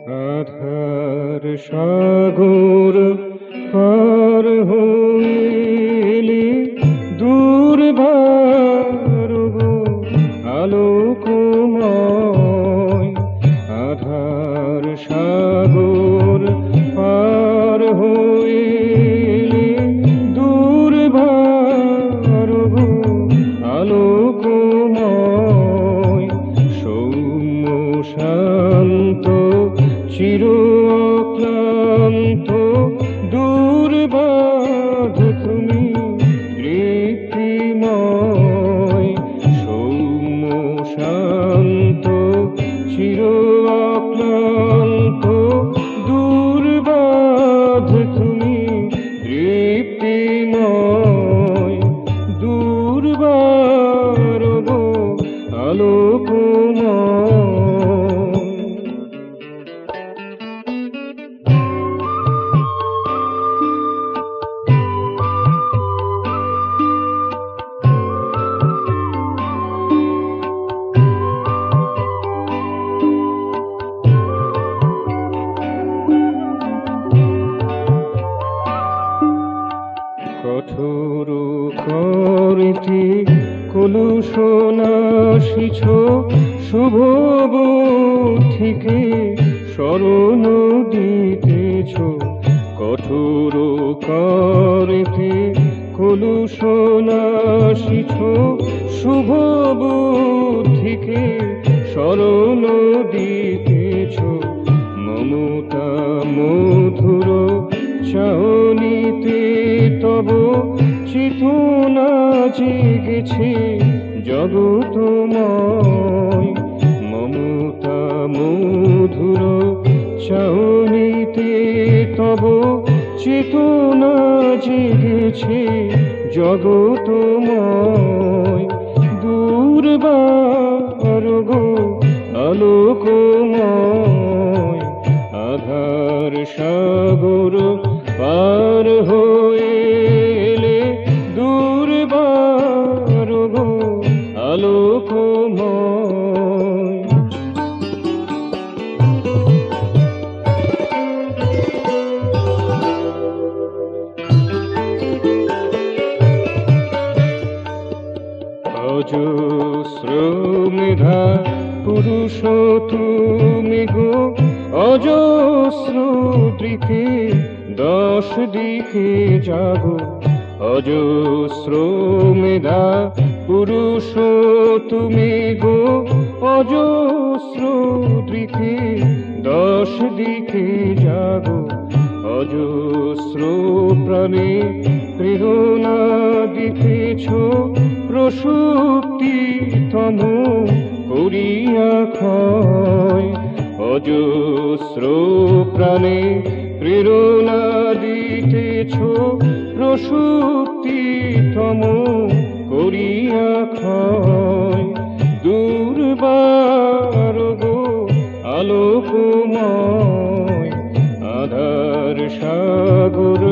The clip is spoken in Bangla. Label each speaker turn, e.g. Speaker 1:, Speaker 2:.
Speaker 1: আধার সাগর পার হইলে দুর্বার গো আলোকময়। আধার সাগর পার হইলে দুর্বার গো আলোকময়। সৌম্য শান্ত চির অক্লান্ত দুর্বাধ তুমি তৃপ্তিময়। সৌম্য শান্ত চির অক্লান্ত দুর্বাধ তুমি তৃপ্তিময়। দুর্বার গো আলোকময়। কঠোর করিতে কলুষ নাশিছ শুভ বুদ্ধিকে শরণ দিতেছ। কঠোর করিতে কলুষ নাশিছ শুভ বুদ্ধিকে শরণ দিতেছ। মমতা মধুর চাহনিতে তব চেতনা জেগেছে জগতময়। মমতা মধুর চাহনিতে তব চেতনা জেগেছে জগতময়। দুর্বার গো আলোকময়। আধার সাগর পার হইলে দুর্বার গো আলোকময়। অজস্র মেধা পুরুষ তুমি গো অজস্র দিকে দশ দিকে জাগো। অজস্র মেধা পুরুষ তুমি গো অজস্র দিকে দশ দিকে জাগো। অজস্র প্রাণে প্রেরণা দিতেছ প্রসূক্তি তনু করিয়া ক্ষয়। অজস্র প্রাণে প্রেরণা দিতেছ প্রসূক্তি তম করিয়া ক্ষয়। দুর্বার গো আলোকময়। আধার সাগর